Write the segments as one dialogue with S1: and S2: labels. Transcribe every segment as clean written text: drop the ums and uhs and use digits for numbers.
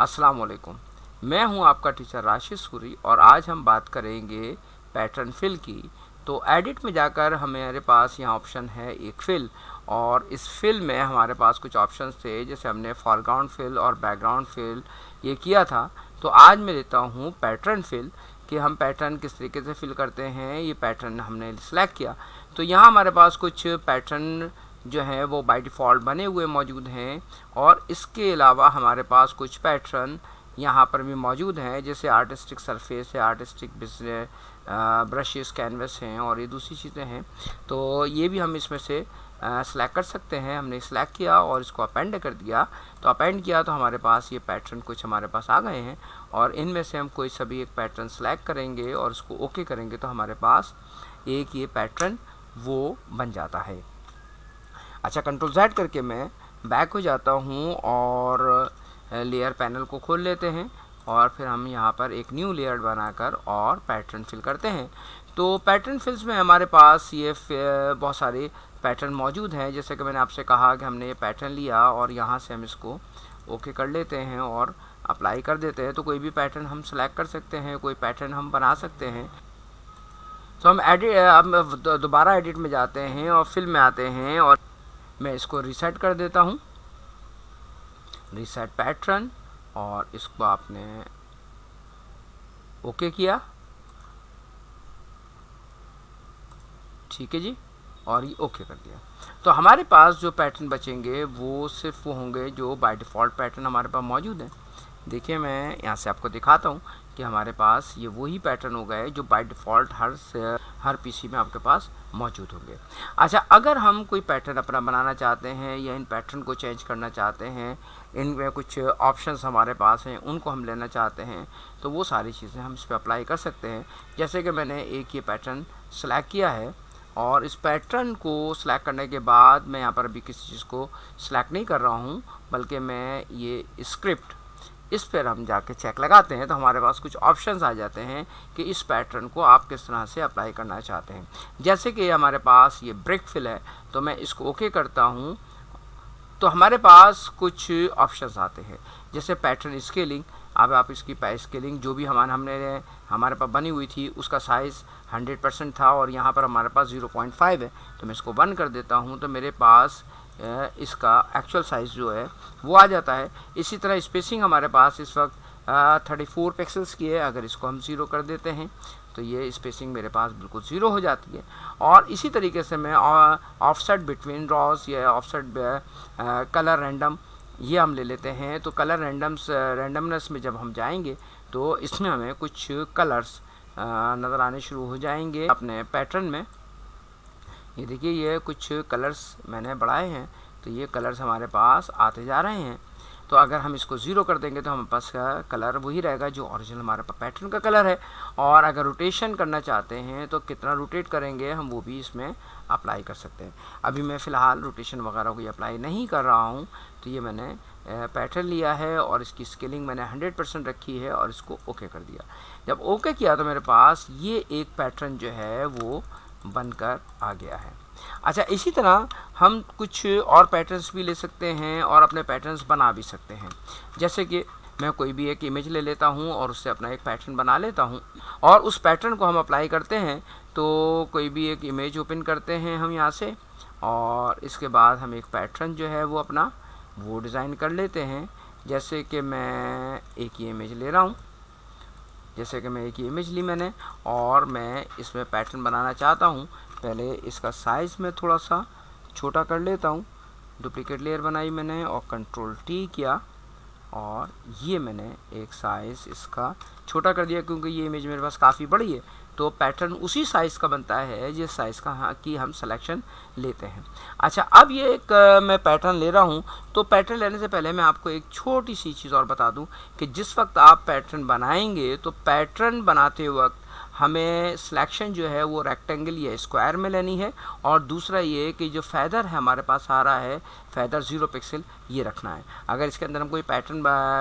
S1: अस्सलाम वालेकुम। मैं हूं आपका टीचर राशिद सूरी और आज हम बात करेंगे पैटर्न फिल की। तो एडिट में जाकर हमारे पास यहाँ ऑप्शन है एक फिल, और इस फिल में हमारे पास कुछ ऑप्शंस थे, जैसे हमने फॉरग्राउंड फिल और बैकग्राउंड फिल ये किया था। तो आज मैं लेता हूँ पैटर्न फिल कि हम पैटर्न किस तरीके से फिल करते हैं। ये पैटर्न हमने सिलेक्ट किया तो यहाँ हमारे पास कुछ पैटर्न जो हैं वो बाय डिफ़ॉल्ट बने हुए मौजूद हैं, और इसके अलावा हमारे पास कुछ पैटर्न यहाँ पर भी मौजूद हैं, जैसे आर्टिस्टिक सरफेस है, आर्टिस्टिक बिजनेस ब्रशेस, कैनवस हैं और ये दूसरी चीज़ें हैं। तो ये भी हम इसमें से सेलेक्ट कर सकते हैं। हमने सेलेक्ट किया और इसको अपेंड कर दिया। तो अपेंड किया तो हमारे पास ये पैटर्न कुछ हमारे पास आ गए हैं, और इनमें से हम कोई सभी एक पैटर्न सेलेक्ट करेंगे और इसको ओके करेंगे तो हमारे पास एक ये पैटर्न वो बन जाता है। अच्छा, कंट्रोल Z करके मैं बैक हो जाता हूँ और लेयर पैनल को खोल लेते हैं, और फिर हम यहाँ पर एक न्यू लेयर बनाकर और पैटर्न फिल करते हैं। तो पैटर्न फिल्स में हमारे पास ये बहुत सारे पैटर्न मौजूद हैं। जैसे कि मैंने आपसे कहा कि हमने ये पैटर्न लिया और यहाँ से हम इसको ओके कर लेते हैं और अप्लाई कर देते हैं। तो कोई भी पैटर्न हम सेलेक्ट कर सकते हैं, कोई पैटर्न हम बना सकते हैं। तो हम अब दोबारा एडिट में जाते हैं और फिल में आते हैं, और मैं इसको रीसेट कर देता हूँ, रीसेट पैटर्न, और इसको आपने ओके किया, ठीक है जी, और ये ओके कर दिया। तो हमारे पास जो पैटर्न बचेंगे वो सिर्फ वो होंगे जो बाय डिफ़ॉल्ट पैटर्न हमारे पास मौजूद हैं। देखिए, मैं यहाँ से आपको दिखाता हूँ कि हमारे पास ये वही पैटर्न हो गए जो बाय डिफ़ॉल्ट हर पीसी में आपके पास मौजूद होंगे। अच्छा, अगर हम कोई पैटर्न अपना बनाना चाहते हैं या इन पैटर्न को चेंज करना चाहते हैं, इनमें कुछ ऑप्शंस हमारे पास हैं, उनको हम लेना चाहते हैं, तो वो सारी चीज़ें हम इस पर अप्लाई कर सकते हैं। जैसे कि मैंने एक ये पैटर्न सेलेक्ट किया है, और इस पैटर्न को सिलेक्ट करने के बाद मैं यहाँ पर अभी किसी चीज़ को सिलेक्ट नहीं कर रहा हूँ, बल्कि मैं ये स्क्रिप्ट, इस पर हम जाके चेक लगाते हैं तो हमारे पास कुछ ऑप्शंस आ जाते हैं कि इस पैटर्न को आप किस तरह से अप्लाई करना चाहते हैं। जैसे कि हमारे पास ये ब्रिक फिल है, तो मैं इसको ओके करता हूँ तो हमारे पास कुछ ऑप्शंस आते हैं, जैसे पैटर्न स्केलिंग। अब आप इसकी स्केलिंग जो भी हमारे पास बनी हुई थी उसका साइज़ 100% था, और यहाँ पर हमारे पास 0.5 है, तो मैं इसको 1 कर देता हूँ तो मेरे पास इसका एक्चुअल साइज़ जो है वो आ जाता है। इसी तरह स्पेसिंग हमारे पास इस वक्त 34 पिक्सल्स की है। अगर इसको हम 0 कर देते हैं तो ये स्पेसिंग मेरे पास बिल्कुल 0 हो जाती है। और इसी तरीके से मैं ऑफसेट बिटवीन ड्रॉज या ऑफसेट कलर रैंडम ये हम ले लेते हैं। तो कलर रैंडमनेस में जब हम जाएंगे तो इसमें हमें कुछ कलर्स नज़र आने शुरू हो जाएंगे अपने पैटर्न में। ये देखिए, ये कुछ कलर्स मैंने बढ़ाए हैं, तो ये कलर्स हमारे पास आते जा रहे हैं। तो अगर हम इसको 0 कर देंगे तो हमारे पास का कलर वही रहेगा जो ओरिजिनल हमारे पास पैटर्न का कलर है। और अगर रोटेशन करना चाहते हैं तो कितना रोटेट करेंगे हम वो भी इसमें अप्लाई कर सकते हैं। अभी मैं फ़िलहाल रोटेशन वगैरह को अप्लाई नहीं कर रहा हूँ। तो ये मैंने पैटर्न लिया है और इसकी स्केलिंग मैंने 100% रखी है और इसको ओके कर दिया। जब ओके किया तो मेरे पास ये एक पैटर्न जो है वो बनकर आ गया है। अच्छा, इसी तरह हम कुछ और पैटर्न्स भी ले सकते हैं और अपने पैटर्न्स बना भी सकते हैं। जैसे कि मैं कोई भी एक इमेज ले लेता हूँ और उससे अपना एक पैटर्न बना लेता हूँ, और उस पैटर्न को हम अप्लाई करते हैं। तो कोई भी एक इमेज ओपन करते हैं हम यहाँ से, और इसके बाद हम एक पैटर्न जो है वो अपना वो डिज़ाइन कर लेते हैं। जैसे कि मैं एक ये इमेज ले रहा हूँ, जैसे कि मैं एक ही इमेज ली मैंने, और मैं इसमें पैटर्न बनाना चाहता हूँ। पहले इसका साइज़ मैं थोड़ा सा छोटा कर लेता हूँ। डुप्लीकेट लेयर बनाई मैंने और कंट्रोल T किया, और ये मैंने एक साइज़ इसका छोटा कर दिया क्योंकि ये इमेज मेरे पास काफ़ी बड़ी है। तो पैटर्न उसी साइज़ का बनता है जिस साइज़ का की हम सिलेक्शन लेते हैं। अच्छा, अब ये एक मैं पैटर्न ले रहा हूँ। तो पैटर्न लेने से पहले मैं आपको एक छोटी सी चीज़ और बता दूँ कि जिस वक्त आप पैटर्न बनाएंगे तो पैटर्न बनाते वक्त हमें सिलेक्शन जो है वो रेक्टेंगल या स्क्वायर में लेनी है, और दूसरा ये कि जो फैदर है हमारे पास आ रहा है फैदर 0 पिक्सल ये रखना है। अगर इसके अंदर हम कोई पैटर्न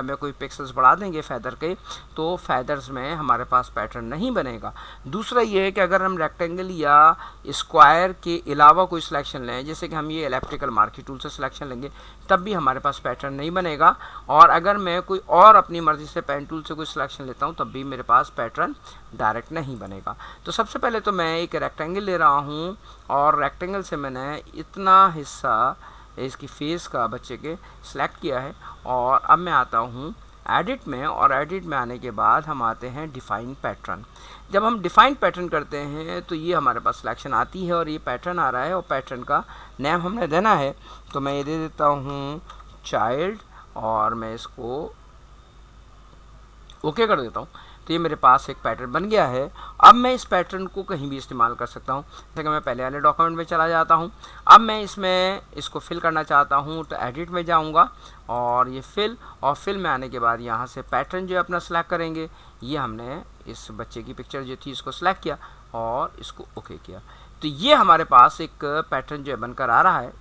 S1: में कोई पिक्सल्स बढ़ा देंगे फैदर के तो फैदर्स में हमारे पास पैटर्न नहीं बनेगा। दूसरा ये है कि अगर हम रेक्टेंगल या स्क्वायर के अलावा कोई सिलेक्शन लें, जैसे कि हम ये एलिप्टिकल मार्की टूल से सिलेक्शन लेंगे, तब भी हमारे पास पैटर्न नहीं बनेगा। और अगर मैं कोई और अपनी मर्ज़ी से पेन टूल से कोई सिलेक्शन लेता हूँ तब भी मेरे पास पैटर्न डायरेक्ट नहीं बनेगा। तो सबसे पहले तो मैं एक रेक्टेंगल ले रहा हूँ और रेक्टेंगल से मैंने इतना हिस्सा इसकी फेस का बच्चे के सिलेक्ट किया है, और अब मैं आता हूँ एडिट में, और एडिट में आने के बाद हम आते हैं डिफ़ाइन पैटर्न। जब हम डिफ़ाइन पैटर्न करते हैं तो ये हमारे पास सिलेक्शन आती है और ये पैटर्न आ रहा है, और पैटर्न का नेम हमने देना है, तो मैं ये दे देता हूँ चाइल्ड, और मैं इसको ओके कर देता हूँ। तो ये मेरे पास एक पैटर्न बन गया है। अब मैं इस पैटर्न को कहीं भी इस्तेमाल कर सकता हूँ। जैसे कि मैं पहले वाले डॉक्यूमेंट में चला जाता हूँ, अब मैं इसको फिल करना चाहता हूँ तो एडिट में जाऊँगा और ये फिल, और फिल में आने के बाद यहाँ से पैटर्न जो है अपना सेलेक्ट करेंगे। ये हमने इस बच्चे की पिक्चर जो थी इसको सेलेक्ट किया और इसको ओके किया, तो ये हमारे पास एक पैटर्न जो है बनकर आ रहा है।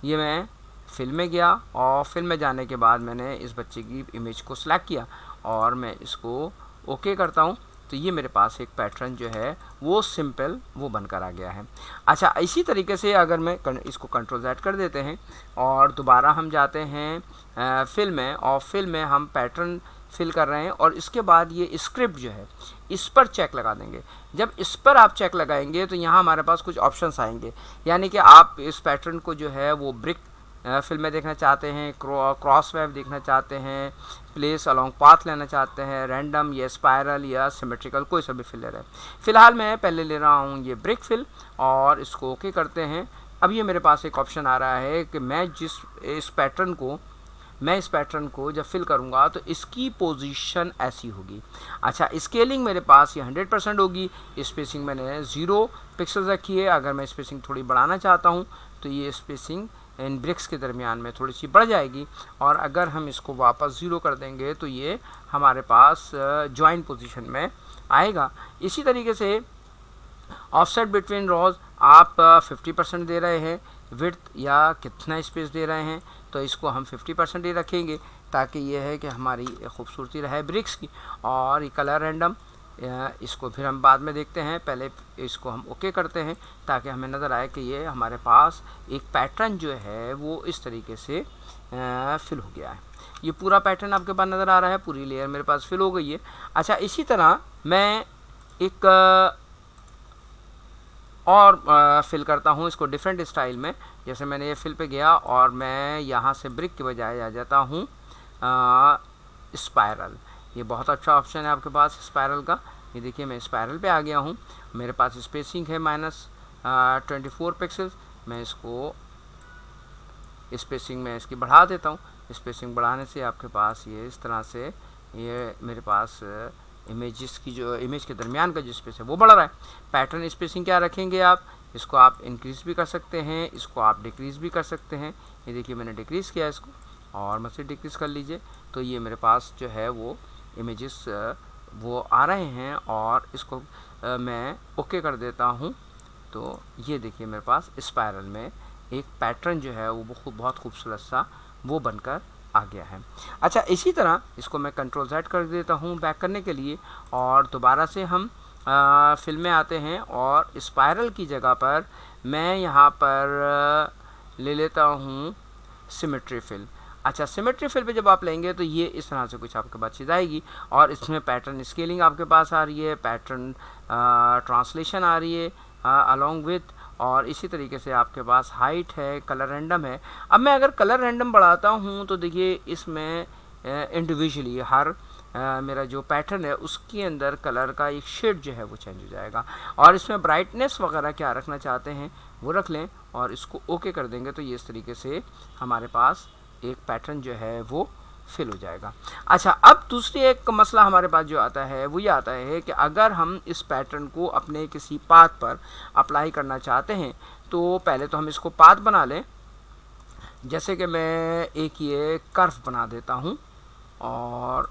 S1: ये मैं फिल में गया और फिल में जाने के बाद मैंने इस बच्चे की इमेज को सिलेक्ट किया और मैं इसको ओके करता हूँ, तो ये मेरे पास एक पैटर्न जो है वो सिंपल वो बनकर आ गया है। अच्छा, इसी तरीके से अगर मैं इसको कंट्रोल Z कर देते हैं और दोबारा हम जाते हैं फिल में, और फिल में हम पैटर्न फिल कर रहे हैं, और इसके बाद ये स्क्रिप्ट जो है इस पर चेक लगा देंगे। जब इस पर आप चेक लगाएंगे तो यहाँ हमारे पास कुछ ऑप्शंस आएंगे, यानी कि आप इस पैटर्न को जो है वो ब्रिक फिल में देखना चाहते हैं, क्रॉस वेव देखना चाहते हैं, प्लेस अलोंग पाथ लेना चाहते हैं, रैंडम या स्पायरल या सिमेट्रिकल, कोई सा भी फिल ले रहे हैं। फ़िलहाल मैं पहले ले रहा हूँ ये ब्रिक फिल और इसको ओके करते हैं। अब ये मेरे पास एक ऑप्शन आ रहा है कि मैं इस पैटर्न को जब फिल करूँगा तो इसकी पोजीशन ऐसी होगी। अच्छा, स्केलिंग मेरे पास ये 100% होगी, स्पेसिंग मैंने 0 पिक्सल रखी है। अगर मैं स्पेसिंग थोड़ी बढ़ाना चाहता हूँ तो ये स्पेसिंग इन ब्रिक्स के दरमियान में थोड़ी सी बढ़ जाएगी, और अगर हम इसको वापस 0 कर देंगे तो ये हमारे पास जॉइंट पोजीशन में आएगा। इसी तरीके से ऑफसेट बिटवीन रोज आप 50% दे रहे हैं, विड्थ या कितना स्पेस दे रहे हैं, तो इसको हम 50% ही रखेंगे ताकि ये है कि हमारी खूबसूरती रहे ब्रिक्स की। और ये कलर रैंडम, इसको फिर हम बाद में देखते हैं, पहले इसको हम ओके करते हैं ताकि हमें नज़र आए कि ये हमारे पास एक पैटर्न जो है वो इस तरीके से फिल हो गया है। ये पूरा पैटर्न आपके पास नज़र आ रहा है, पूरी लेयर मेरे पास फिल हो गई है। अच्छा, इसी तरह मैं एक और फिल करता हूँ इसको डिफरेंट स्टाइल में। जैसे मैंने ये फिल पे गया और मैं यहाँ से ब्रिक के बजाय आ जाता हूँ स्पायरल। ये बहुत अच्छा ऑप्शन है आपके पास स्पायरल का। ये देखिए मैं स्पायरल पे आ गया हूँ, मेरे पास स्पेसिंग है -24 पिक्सल्स। मैं इसको स्पेसिंग में इसकी बढ़ा देता हूँ। स्पेसिंग बढ़ाने से आपके पास ये इस तरह से ये मेरे पास इमेजेस की जो इमेज के दरमियान का जो स्पेस है वो बढ़ रहा है। पैटर्न स्पेसिंग क्या रखेंगे आप, इसको आप इंक्रीज़ भी कर सकते हैं, इसको आप डिक्रीज़ भी कर सकते हैं। ये देखिए मैंने डिक्रीज़ किया इसको और मज़ीद डिक्रीज़ कर लीजिए, तो ये मेरे पास जो है वो इमेजेस वो आ रहे हैं, और इसको मैं ओके कर देता हूँ। तो ये देखिए मेरे पास स्पायरल में एक पैटर्न जो है वो बहुत खूबसूरत सा वो बनकर आ गया है। अच्छा, इसी तरह इसको मैं कंट्रोल Z कर देता हूँ बैक करने के लिए, और दोबारा से हम फिल में आते हैं और स्पायरल की जगह पर मैं यहाँ पर ले लेता हूँ सिमेट्री फिल। अच्छा, सिमेट्री फिल पे जब आप लेंगे तो ये इस तरह से कुछ आपके पास चीज़ आएगी, और इसमें पैटर्न स्केलिंग आपके पास आ रही है, पैटर्न ट्रांसलेशन आ रही है अलॉन्ग विथ, और इसी तरीके से आपके पास हाइट है, कलर रैंडम है। अब मैं अगर कलर रैंडम बढ़ाता हूँ तो देखिए इसमें इंडिविजुअली हर मेरा जो पैटर्न है उसके अंदर कलर का एक शेड जो है वो चेंज हो जाएगा, और इसमें ब्राइटनेस वगैरह क्या रखना चाहते हैं वो रख लें और इसको ओके कर देंगे तो ये इस तरीके से हमारे पास एक पैटर्न जो है वो फिल हो जाएगा। अच्छा, अब दूसरी एक मसला हमारे पास जो आता है वो ये आता है कि अगर हम इस पैटर्न को अपने किसी पाथ पर अप्लाई करना चाहते हैं तो पहले तो हम इसको पाथ बना लें। जैसे कि मैं एक ये कर्व बना देता हूँ और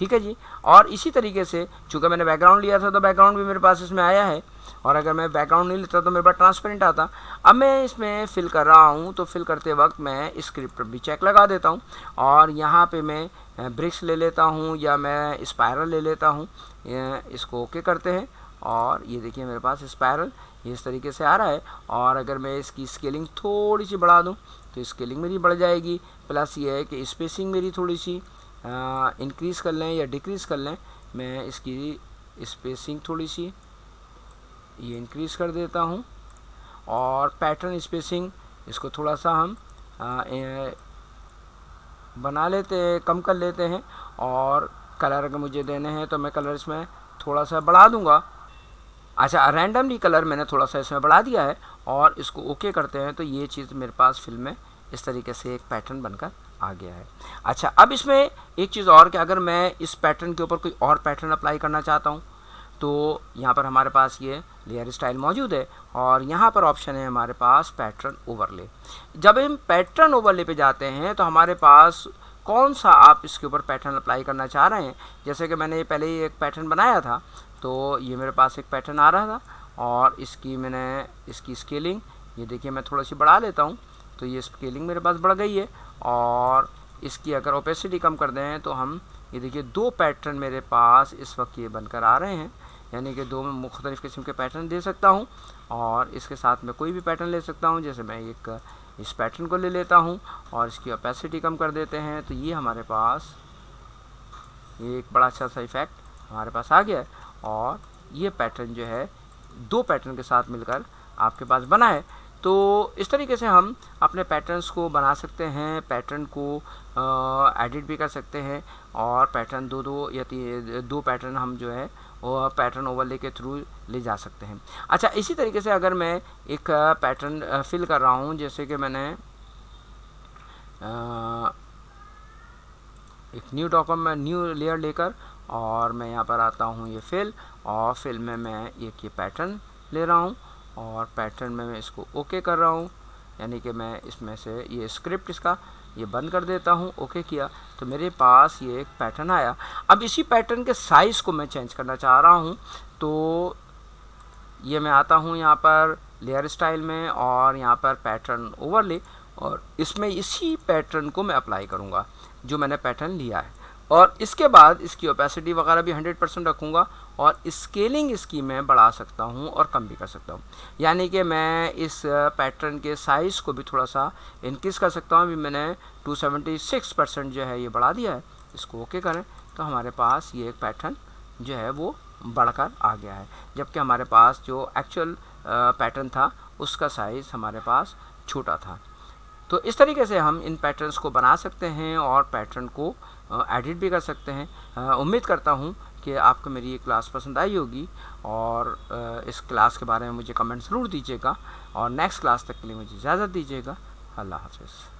S1: ठीक है जी। और इसी तरीके से चूँकि मैंने बैकग्राउंड लिया था तो बैकग्राउंड भी मेरे पास इसमें आया है, और अगर मैं बैकग्राउंड नहीं लेता तो मेरे पास ट्रांसपेरेंट आता। अब मैं इसमें फिल कर रहा हूँ, तो फिल करते वक्त मैं स्क्रिप्ट पर भी चेक लगा देता हूँ, और यहाँ पे मैं ब्रिक्स ले लेता हूँ या मैं स्पायरल ले लेता हूँ। इसको ओके करते हैं, और ये देखिए मेरे पास स्पायरल ये इस तरीके से आ रहा है। और अगर मैं इसकी स्केलिंग थोड़ी सी बढ़ा दूँ तो स्केलिंग मेरी बढ़ जाएगी, प्लस ये है कि स्पेसिंग मेरी थोड़ी सी इंक्रीज़ कर लें या डिक्रीज़ कर लें। मैं इसकी स्पेसिंग थोड़ी सी ये इंक्रीज़ कर देता हूँ, और पैटर्न स्पेसिंग इसको थोड़ा सा हम बना लेते हैं, कम कर लेते हैं। और कलर अगर मुझे देने हैं तो मैं कलर इसमें थोड़ा सा बढ़ा दूँगा। अच्छा, रैंडमली कलर मैंने थोड़ा सा इसमें बढ़ा दिया है, और इसको ओके करते हैं तो ये चीज़ मेरे पास फिल्म में इस तरीके से एक पैटर्न बनकर आ गया है। अच्छा, अब इसमें एक चीज़ और कि अगर मैं इस पैटर्न के ऊपर कोई और पैटर्न अप्लाई करना चाहता हूँ तो यहाँ पर हमारे पास ये लेयर स्टाइल मौजूद है, और यहाँ पर ऑप्शन है हमारे पास पैटर्न ओवरले। जब हम पैटर्न ओवरले पे जाते हैं तो हमारे पास कौन सा आप इसके ऊपर पैटर्न अप्लाई करना चाह रहे हैं। जैसे कि मैंने पहले ही एक पैटर्न बनाया था, तो ये मेरे पास एक पैटर्न आ रहा था, और इसकी स्केलिंग ये देखिए मैं थोड़ा सी बढ़ा लेता हूँ, तो ये स्केलिंग मेरे पास बढ़ गई है। और इसकी अगर ओपेसिटी कम कर दें तो हम ये देखिए 2 पैटर्न मेरे पास इस वक्त ये बनकर आ रहे हैं, यानी कि 2 मुख्तलिफ़ किस्म के पैटर्न दे सकता हूँ, और इसके साथ में कोई भी पैटर्न ले सकता हूँ। जैसे मैं एक इस पैटर्न को ले लेता हूँ और इसकी ओपेसिटी कम कर देते हैं, तो ये हमारे पास ये एक बड़ा अच्छा सा इफ़ेक्ट हमारे पास आ गया है। और ये पैटर्न जो है 2 पैटर्न के साथ मिलकर आपके पास बना है। तो इस तरीके से हम अपने पैटर्न्स को बना सकते हैं, पैटर्न को एडिट भी कर सकते हैं, और पैटर्न 2 पैटर्न हम जो है वो पैटर्न ओवरले के थ्रू ले जा सकते हैं। अच्छा, इसी तरीके से अगर मैं एक पैटर्न फिल कर रहा हूँ, जैसे कि मैंने एक न्यू लेयर लेकर, और मैं यहाँ पर आता हूँ ये फिल, और फिल में मैं एक ये पैटर्न ले रहा हूँ, और पैटर्न में मैं इसको ओके कर रहा हूँ, यानी कि मैं इसमें से ये स्क्रिप्ट इसका ये बंद कर देता हूँ। ओके किया तो मेरे पास ये एक पैटर्न आया। अब इसी पैटर्न के साइज़ को मैं चेंज करना चाह रहा हूँ, तो ये मैं आता हूँ यहाँ पर लेयर स्टाइल में, और यहाँ पर पैटर्न ओवरले, और इसमें इसी पैटर्न को मैं अप्लाई करूँगा जो मैंने पैटर्न लिया है। और इसके बाद इसकी ओपेसिटी वगैरह भी 100% रखूँगा, और स्केलिंग इसकी मैं बढ़ा सकता हूँ और कम भी कर सकता हूँ, यानी कि मैं इस पैटर्न के साइज़ को भी थोड़ा सा इंक्रीज़ कर सकता हूँ। अभी मैंने 276% जो है ये बढ़ा दिया है। इसको ओके करें तो हमारे पास ये एक पैटर्न जो है वो बढ़कर आ गया है, जबकि हमारे पास जो एक्चुअल पैटर्न था उसका साइज़ हमारे पास छोटा था। तो इस तरीके से हम इन पैटर्न्स को बना सकते हैं और पैटर्न को एडिट भी कर सकते हैं। उम्मीद करता हूँ कि आपको मेरी ये क्लास पसंद आई होगी, और इस क्लास के बारे में मुझे कमेंट ज़रूर दीजिएगा, और नेक्स्ट क्लास तक के लिए मुझे इजाज़त दीजिएगा। अल्लाह हाफ़िज़।